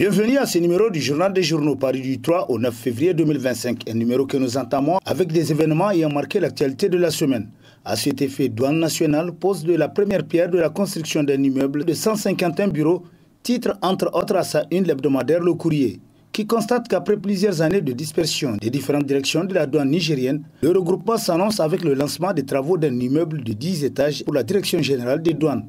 Bienvenue à ce numéro du Journal des Journaux paru du 3 au 9 février 2025, un numéro que nous entamons avec des événements ayant marqué l'actualité de la semaine. À cet effet, Douane nationale pose de la première pierre de la construction d'un immeuble de 151 bureaux, titre entre autres à sa une l'hebdomadaire Le Courrier, qui constate qu'après plusieurs années de dispersion des différentes directions de la douane nigérienne, le regroupement s'annonce avec le lancement des travaux d'un immeuble de 10 étages pour la direction générale des douanes.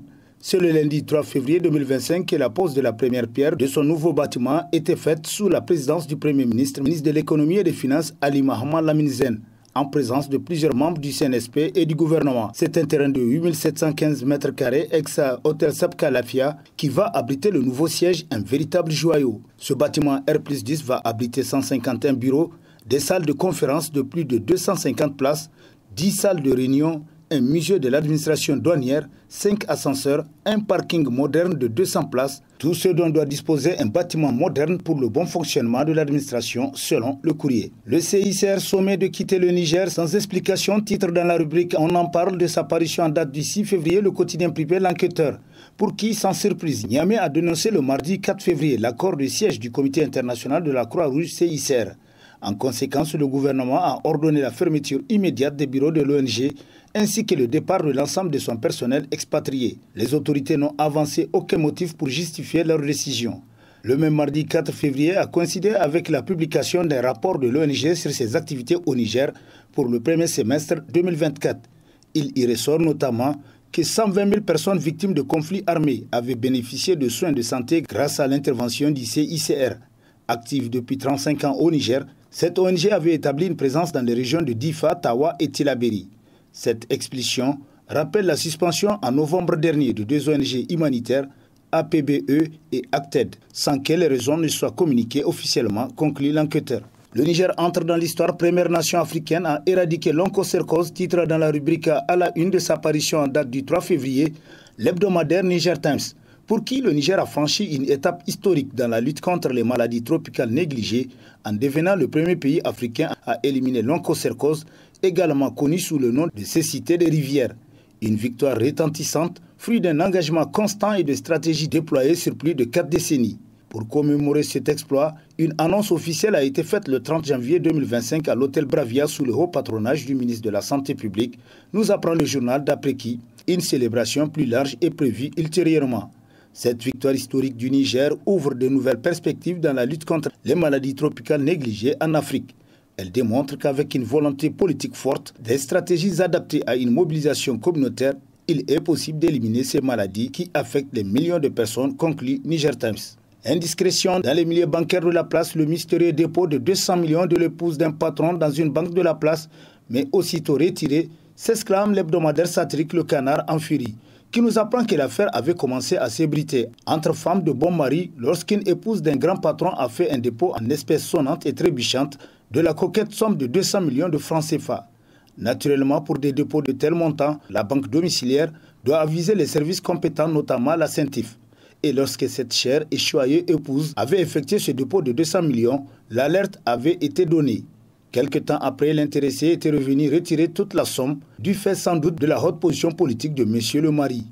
C'est le lundi 3 février 2025 que la pose de la première pierre de son nouveau bâtiment était faite sous la présidence du Premier ministre, ministre de l'économie et des finances Ali Mohamed Lamine Zen, en présence de plusieurs membres du CNSP et du gouvernement. C'est un terrain de 8715 m², ex-hôtel Sabka Lafia, qui va abriter le nouveau siège, un véritable joyau. Ce bâtiment R+10 va abriter 151 bureaux, des salles de conférence de plus de 250 places, 10 salles de réunion, un musée de l'administration douanière, 5 ascenseurs, un parking moderne de 200 places, tout ce dont doit disposer un bâtiment moderne pour le bon fonctionnement de l'administration, selon Le Courrier. Le CICR sommet de quitter le Niger sans explication, titre dans la rubrique « On en parle » de sa parution en date du 6 février, le quotidien privé L'Enquêteur, pour qui, sans surprise, Niamey a dénoncé le mardi 4 février l'accord de siège du Comité international de la Croix-Rouge CICR. En conséquence, le gouvernement a ordonné la fermeture immédiate des bureaux de l'ONG ainsi que le départ de l'ensemble de son personnel expatrié. Les autorités n'ont avancé aucun motif pour justifier leur décision. Le même mardi 4 février a coïncidé avec la publication d'un rapport de l'ONG sur ses activités au Niger pour le premier semestre 2024. Il y ressort notamment que 120 000 personnes victimes de conflits armés avaient bénéficié de soins de santé grâce à l'intervention du CICR. Active depuis 35 ans au Niger, cette ONG avait établi une présence dans les régions de Difa, Tawa et Tillabéri. Cette expulsion rappelle la suspension en novembre dernier de deux ONG humanitaires, APBE et ACTED, sans que les raisons ne soient communiquées officiellement, conclut l'enquêteur. Le Niger entre dans l'histoire première nation africaine à éradiquer l'onchocercose, titre dans la rubrique à la une de sa parution en date du 3 février, l'hebdomadaire Niger Times, pour qui le Niger a franchi une étape historique dans la lutte contre les maladies tropicales négligées en devenant le premier pays africain à éliminer l'onchocercose, également connu sous le nom de cécité des rivières. Une victoire retentissante, fruit d'un engagement constant et de stratégies déployées sur plus de 4 décennies. Pour commémorer cet exploit, une annonce officielle a été faite le 30 janvier 2025 à l'hôtel Bravia sous le haut patronage du ministre de la Santé publique, nous apprend le journal d'après qui une célébration plus large est prévue ultérieurement. Cette victoire historique du Niger ouvre de nouvelles perspectives dans la lutte contre les maladies tropicales négligées en Afrique. Elle démontre qu'avec une volonté politique forte, des stratégies adaptées à une mobilisation communautaire, il est possible d'éliminer ces maladies qui affectent des millions de personnes, conclut Niger Times. Indiscrétion dans les milieux bancaires de la place, le mystérieux dépôt de 200 millions de l'épouse d'un patron dans une banque de la place, mais aussitôt retiré, s'exclame l'hebdomadaire satirique Le Canard en furie, qui nous apprend que l'affaire avait commencé à s'ébriter entre femmes de bon mari lorsqu'une épouse d'un grand patron a fait un dépôt en espèces sonnantes et trébuchantes de la coquette somme de 200 millions de francs CFA. Naturellement, pour des dépôts de tel montant, la banque domiciliaire doit aviser les services compétents, notamment la CENTIF. Et lorsque cette chère et choyeuse épouse avait effectué ce dépôt de 200 millions, l'alerte avait été donnée. Quelque temps après, l'intéressé était revenu retirer toute la somme, du fait sans doute de la haute position politique de monsieur le mari.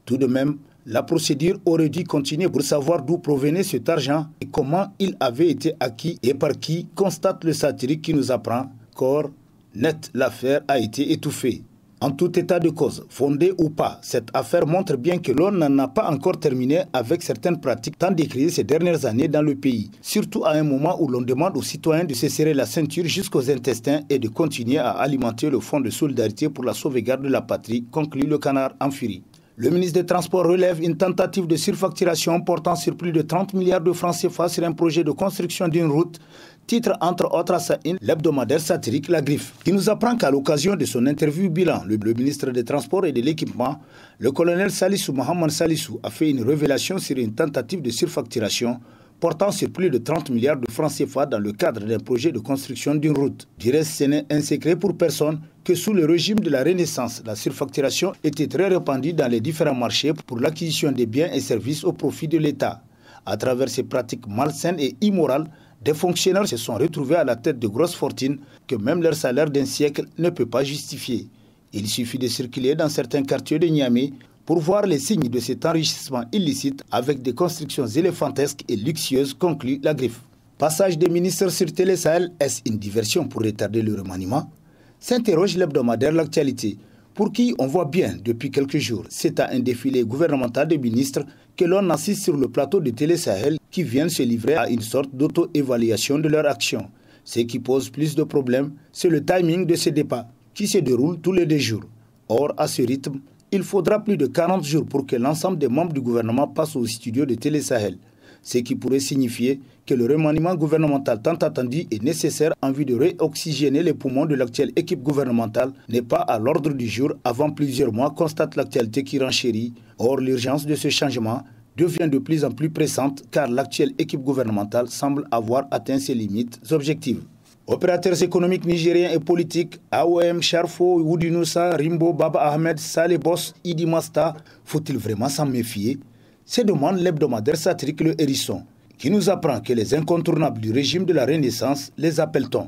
Tout de même, la procédure aurait dû continuer pour savoir d'où provenait cet argent et comment il avait été acquis et par qui, constate le satirique qui nous apprend qu'or net l'affaire a été étouffée. En tout état de cause, fondée ou pas, cette affaire montre bien que l'on n'en a pas encore terminé avec certaines pratiques tant décriées ces dernières années dans le pays. Surtout à un moment où l'on demande aux citoyens de se serrer la ceinture jusqu'aux intestins et de continuer à alimenter le fonds de solidarité pour la sauvegarde de la patrie, conclut Le Canard en furie. Le ministre des Transports relève une tentative de surfacturation portant sur plus de 30 milliards de francs CFA sur un projet de construction d'une route, titre entre autres à sa une l'hebdomadaire satirique La Griffe, qui nous apprend qu'à l'occasion de son interview bilan, le ministre des Transports et de l'Équipement, le colonel Salissou Mohamed Salissou, a fait une révélation sur une tentative de surfacturation portant sur plus de 30 milliards de francs CFA dans le cadre d'un projet de construction d'une route. Du reste, ce n'est un secret pour personne que sous le régime de la Renaissance, la surfacturation était très répandue dans les différents marchés pour l'acquisition des biens et services au profit de l'État. À travers ces pratiques malsaines et immorales, des fonctionnaires se sont retrouvés à la tête de grosses fortunes que même leur salaire d'un siècle ne peut pas justifier. Il suffit de circuler dans certains quartiers de Niamey pour voir les signes de cet enrichissement illicite avec des constructions éléphantesques et luxueuses, conclut la Griffe. Passage des ministres sur Télé Sahel, est-ce une diversion pour retarder le remaniement? S'interroge l'hebdomadaire L'Actualité, pour qui on voit bien depuis quelques jours. C'est à un défilé gouvernemental de ministres que l'on assiste sur le plateau de Télé Sahel qui viennent se livrer à une sorte d'auto-évaluation de leur action. Ce qui pose plus de problèmes, c'est le timing de ces débats qui se déroulent tous les 2 jours. Or, à ce rythme, il faudra plus de 40 jours pour que l'ensemble des membres du gouvernement passent au studio de Télé Sahel. Ce qui pourrait signifier que le remaniement gouvernemental tant attendu et nécessaire en vue de réoxygéner les poumons de l'actuelle équipe gouvernementale n'est pas à l'ordre du jour avant plusieurs mois, constate L'Actualité qui renchérit. Or, l'urgence de ce changement devient de plus en plus pressante car l'actuelle équipe gouvernementale semble avoir atteint ses limites objectives. Opérateurs économiques nigériens et politiques, AOM, Charfo, Woudinoussa, Rimbo, Baba Ahmed, Saleh Boss, Idi Masta, faut-il vraiment s'en méfier? Se demande l'hebdomadaire satirique Le Hérisson, qui nous apprend que les incontournables du régime de la Renaissance les appelle-t-on,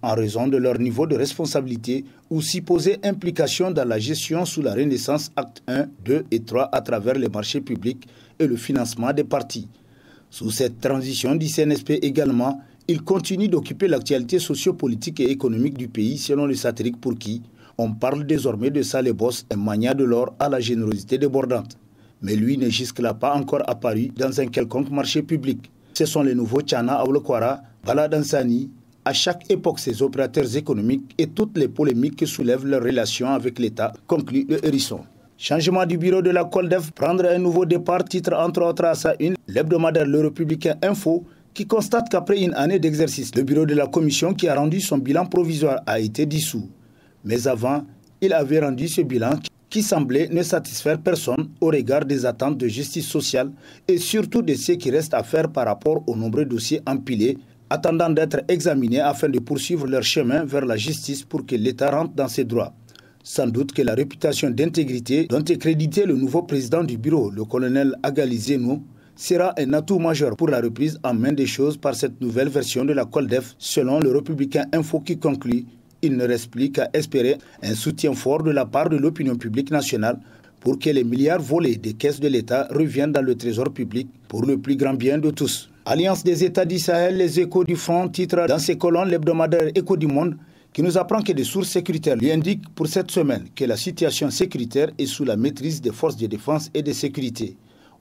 en raison de leur niveau de responsabilité ou supposée implication dans la gestion sous la Renaissance actes 1, 2 et 3 à travers les marchés publics et le financement des partis. Sous cette transition du CNSP également, il continue d'occuper l'actualité socio-politique et économique du pays selon le satirique pour qui on parle désormais de Saleh Boss, un magnat de l'or à la générosité débordante. Mais lui n'est jusque-là pas encore apparu dans un quelconque marché public. Ce sont les nouveaux Tchana Aoulekwara, Bala Dansani. À chaque époque, ces opérateurs économiques et toutes les polémiques que soulèvent leurs relations avec l'État, conclut Le Hérisson. Changement du bureau de la Coldef, prendre un nouveau départ, titre entre autres à sa une, l'hebdomadaire Le Républicain Info, qui constate qu'après une année d'exercice, le bureau de la commission qui a rendu son bilan provisoire a été dissous. Mais avant, il avait rendu ce bilan qui semblait ne satisfaire personne au regard des attentes de justice sociale et surtout de ce qui reste à faire par rapport aux nombreux dossiers empilés, attendant d'être examinés afin de poursuivre leur chemin vers la justice pour que l'État rentre dans ses droits. Sans doute que la réputation d'intégrité dont est crédité le nouveau président du bureau, le colonel Agali Zenou, sera un atout majeur pour la reprise en main des choses par cette nouvelle version de la Coldef, selon le Républicain Info qui conclut. Il ne reste plus qu'à espérer un soutien fort de la part de l'opinion publique nationale pour que les milliards volés des caisses de l'État reviennent dans le trésor public pour le plus grand bien de tous. Alliance des États du Sahel, les échos du front, titre dans ses colonnes l'hebdomadaire Écho du Monde, qui nous apprend que des sources sécuritaires lui indiquent pour cette semaine que la situation sécuritaire est sous la maîtrise des forces de défense et de sécurité.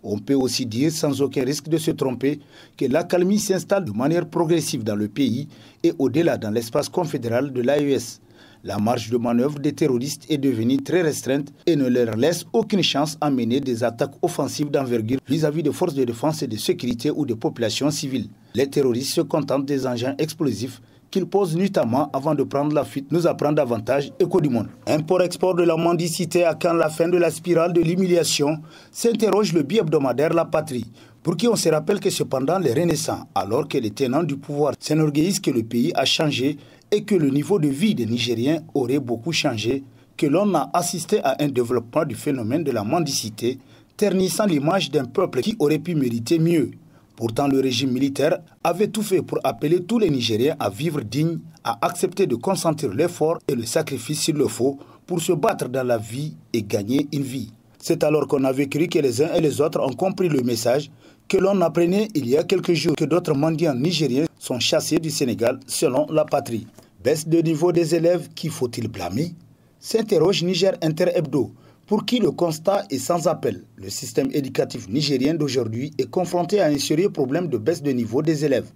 On peut aussi dire, sans aucun risque de se tromper, que l'accalmie s'installe de manière progressive dans le pays et au-delà dans l'espace confédéral de l'AES. La marge de manœuvre des terroristes est devenue très restreinte et ne leur laisse aucune chance à mener des attaques offensives d'envergure vis-à-vis des forces de défense et de sécurité ou des populations civiles. Les terroristes se contentent des engins explosifs qu'ils posent nuitamment avant de prendre la fuite, nous apprend davantage Écho du Monde. Import-export de la mendicité à quand la fin de la spirale de l'humiliation, s'interroge le bi-hebdomadaire La Patrie, pour qui on se rappelle que cependant les Renaissants, alors que les tenants du pouvoir s'enorgueillissent que le pays a changé et que le niveau de vie des Nigériens aurait beaucoup changé, que l'on a assisté à un développement du phénomène de la mendicité, ternissant l'image d'un peuple qui aurait pu mériter mieux. Pourtant, le régime militaire avait tout fait pour appeler tous les Nigériens à vivre dignes, à accepter de consentir l'effort et le sacrifice s'il le faut pour se battre dans la vie et gagner une vie. C'est alors qu'on avait cru que les uns et les autres ont compris le message que l'on apprenait il y a quelques jours que d'autres mendiants nigériens sont chassés du Sénégal selon La Patrie. Baisse de niveau des élèves, qui faut-il blâmer? S'interroge Niger Inter Hebdo, pour qui le constat est sans appel. Le système éducatif nigérien d'aujourd'hui est confronté à un sérieux problème de baisse de niveau des élèves.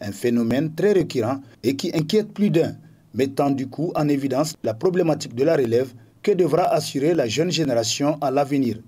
Un phénomène très récurrent et qui inquiète plus d'un, mettant du coup en évidence la problématique de la relève que devra assurer la jeune génération à l'avenir.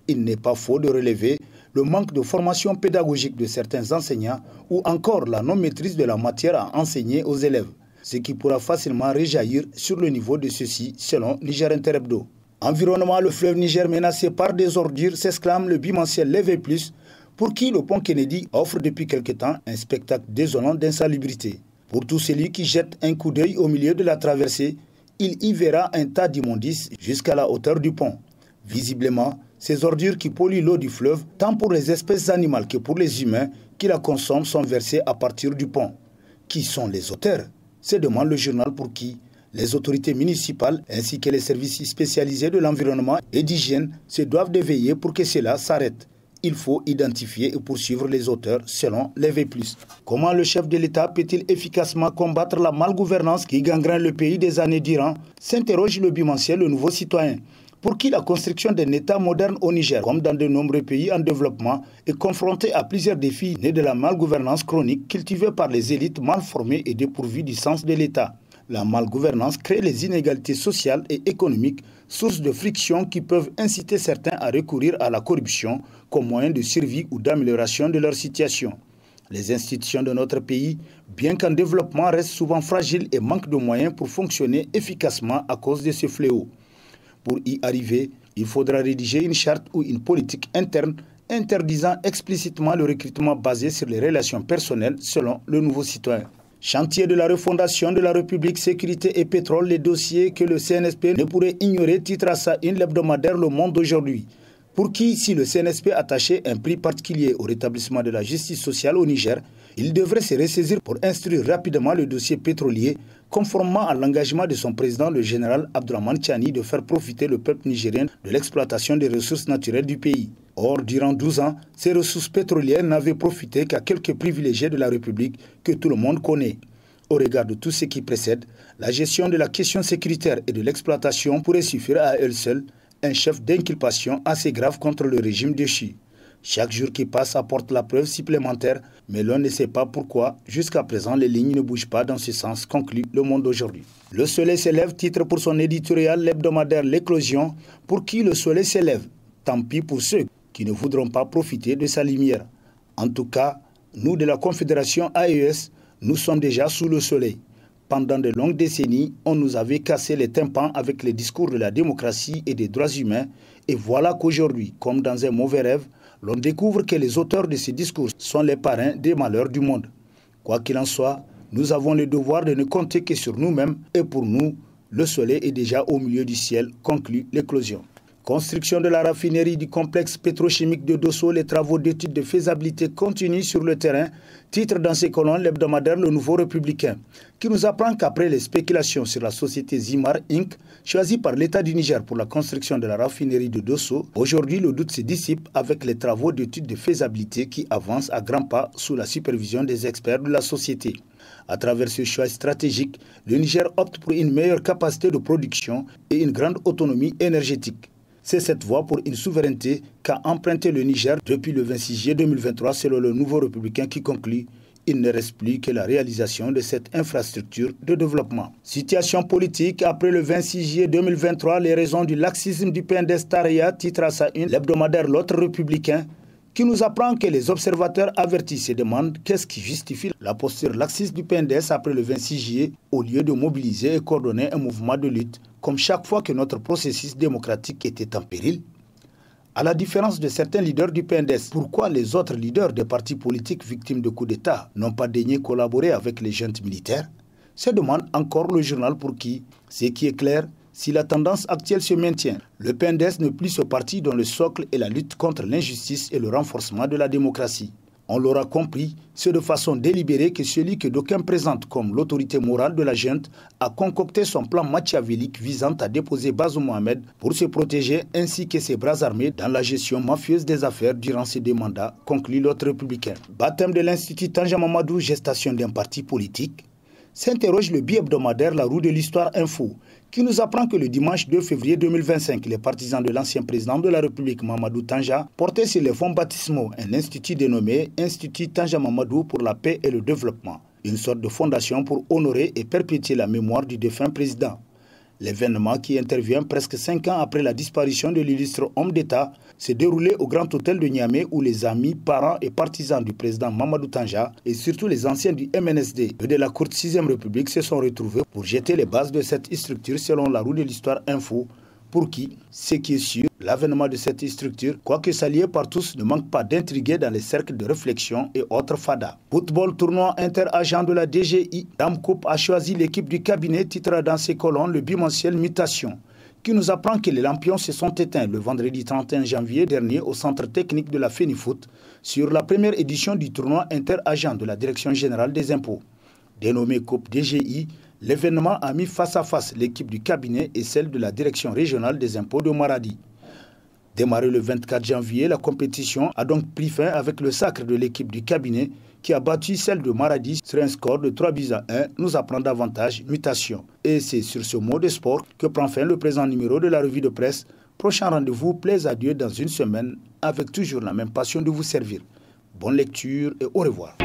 Il n'est pas faux de relever le manque de formation pédagogique de certains enseignants ou encore la non-maîtrise de la matière à enseigner aux élèves, ce qui pourra facilement réjaillir sur le niveau de ceux-ci selon Niger Inter Hebdo. Environnement, le fleuve Niger menacé par des ordures, s'exclame le bimensuel Levé Plus, pour qui le pont Kennedy offre depuis quelque temps un spectacle désolant d'insalubrité. Pour tout celui qui jette un coup d'œil au milieu de la traversée, il y verra un tas d'immondices jusqu'à la hauteur du pont. Visiblement, ces ordures qui polluent l'eau du fleuve, tant pour les espèces animales que pour les humains qui la consomment, sont versées à partir du pont. Qui sont les auteurs? Se demande le journal, pour qui Les autorités municipales ainsi que les services spécialisés de l'environnement et d'hygiène se doivent de veiller pour que cela s'arrête. Il faut identifier et poursuivre les auteurs selon les V+. Comment le chef de l'État peut-il efficacement combattre la malgouvernance qui gangrène le pays des années durant, s'interroge le bimensuel Le Nouveau Citoyen. Pour qui la construction d'un État moderne au Niger, comme dans de nombreux pays en développement, est confrontée à plusieurs défis nés de la malgouvernance chronique cultivée par les élites mal formées et dépourvues du sens de l'État. La malgouvernance crée les inégalités sociales et économiques, source de frictions qui peuvent inciter certains à recourir à la corruption comme moyen de survie ou d'amélioration de leur situation. Les institutions de notre pays, bien qu'en développement, restent souvent fragiles et manquent de moyens pour fonctionner efficacement à cause de ce fléau. Pour y arriver, il faudra rédiger une charte ou une politique interne interdisant explicitement le recrutement basé sur les relations personnelles selon Le Nouveau Citoyen. Chantier de la refondation de la République, sécurité et pétrole, les dossiers que le CNSP ne pourrait ignorer, titre à sa une l'hebdomadaire Le Monde d'aujourd'hui. Pour qui, si le CNSP attachait un prix particulier au rétablissement de la justice sociale au Niger, il devrait se ressaisir pour instruire rapidement le dossier pétrolier, conformément à l'engagement de son président, le général Abdourahmane Tchani, de faire profiter le peuple nigérien de l'exploitation des ressources naturelles du pays. Or, durant 12 ans, ces ressources pétrolières n'avaient profité qu'à quelques privilégiés de la République que tout le monde connaît. Au regard de tout ce qui précède, la gestion de la question sécuritaire et de l'exploitation pourrait suffire à elle seule un chef d'inculpation assez grave contre le régime déchu. Chaque jour qui passe apporte la preuve supplémentaire, mais l'on ne sait pas pourquoi, jusqu'à présent, les lignes ne bougent pas dans ce sens, conclut Le Monde d'aujourd'hui. Le soleil s'élève, titre pour son éditorial l'hebdomadaire L'Éclosion. Pour qui le soleil s'élève? Tant pis pour ceux qui ne voudront pas profiter de sa lumière. En tout cas, nous de la Confédération AES, nous sommes déjà sous le soleil. Pendant de longues décennies, on nous avait cassé les tympans avec les discours de la démocratie et des droits humains, et voilà qu'aujourd'hui, comme dans un mauvais rêve, l'on découvre que les auteurs de ces discours sont les parrains des malheurs du monde. Quoi qu'il en soit, nous avons le devoir de ne compter que sur nous-mêmes, et pour nous, le soleil est déjà au milieu du ciel, conclut L'Éclosion. Construction de la raffinerie du complexe pétrochimique de Dosso, les travaux d'études de faisabilité continuent sur le terrain, titre dans ces colonnes l'hebdomadaire Le Nouveau Républicain, qui nous apprend qu'après les spéculations sur la société Zimar Inc., choisie par l'État du Niger pour la construction de la raffinerie de Dosso, aujourd'hui le doute se dissipe avec les travaux d'études de faisabilité qui avancent à grands pas sous la supervision des experts de la société. À travers ce choix stratégique, le Niger opte pour une meilleure capacité de production et une grande autonomie énergétique. C'est cette voie pour une souveraineté qu'a emprunté le Niger depuis le 26 juillet 2023 selon Le Nouveau Républicain qui conclut « Il ne reste plus que la réalisation de cette infrastructure de développement ». Situation politique, après le 26 juillet 2023, les raisons du laxisme du PNDS-Taraya, titre à sa une l'hebdomadaire L'Autre Républicain, qui nous apprend que les observateurs avertissent et demandent qu'est-ce qui justifie la posture laxiste du PNDS après le 26 juillet au lieu de mobiliser et coordonner un mouvement de lutte comme chaque fois que notre processus démocratique était en péril. À la différence de certains leaders du PNDS, pourquoi les autres leaders des partis politiques victimes de coups d'État n'ont pas daigné collaborer avec les juntes militaires? Se demande encore le journal pour qui, ce qui est clair, si la tendance actuelle se maintient, le PNDS n'est plus ce parti dont le socle est la lutte contre l'injustice et le renforcement de la démocratie. On l'aura compris, c'est de façon délibérée que celui que d'aucuns présentent comme l'autorité morale de la junte a concocté son plan machiavélique visant à déposer Bazoum Mohamed pour se protéger ainsi que ses bras armés dans la gestion mafieuse des affaires durant ces deux mandats, conclut l'autre républicain. Baptême de l'Institut Tanja Mamadou, gestation d'un parti politique. S'interroge le bi-hebdomadaire La Roue de l'Histoire Info, qui nous apprend que le dimanche 2 février 2025, les partisans de l'ancien président de la République, Mamadou Tanja, portaient sur les fonds baptismaux un institut dénommé Institut Tanja Mamadou pour la paix et le développement, une sorte de fondation pour honorer et perpétuer la mémoire du défunt président. L'événement, qui intervient presque 5 ans après la disparition de l'illustre homme d'État, s'est déroulé au Grand Hôtel de Niamey où les amis, parents et partisans du président Mamadou Tanja et surtout les anciens du MNSD et de la courte 6e République se sont retrouvés pour jeter les bases de cette structure selon La Roue de l'Histoire Info, pour qui, ce qui est sûr, l'avènement de cette structure, quoique salué par tous, ne manque pas d'intriguer dans les cercles de réflexion et autres fadas. Football tournoi interagent de la DGI, Dame Coupe a choisi l'équipe du cabinet, titre dans ses colonnes le bimensuel Mutation, qui nous apprend que les lampions se sont éteints le vendredi 31 janvier dernier au centre technique de la FENIFOOT sur la première édition du tournoi interagent de la Direction générale des impôts. Dénommé Coupe DGI, L'événement a mis face à face l'équipe du cabinet et celle de la direction régionale des impôts de Maradi. Démarrée le 24 janvier, la compétition a donc pris fin avec le sacre de l'équipe du cabinet qui a battu celle de Maradi sur un score de 3-1, nous apprend davantage mutation. Et c'est sur ce mot de sport que prend fin le présent numéro de la revue de presse. Prochain rendez-vous, plaise à Dieu dans une semaine avec toujours la même passion de vous servir. Bonne lecture et au revoir.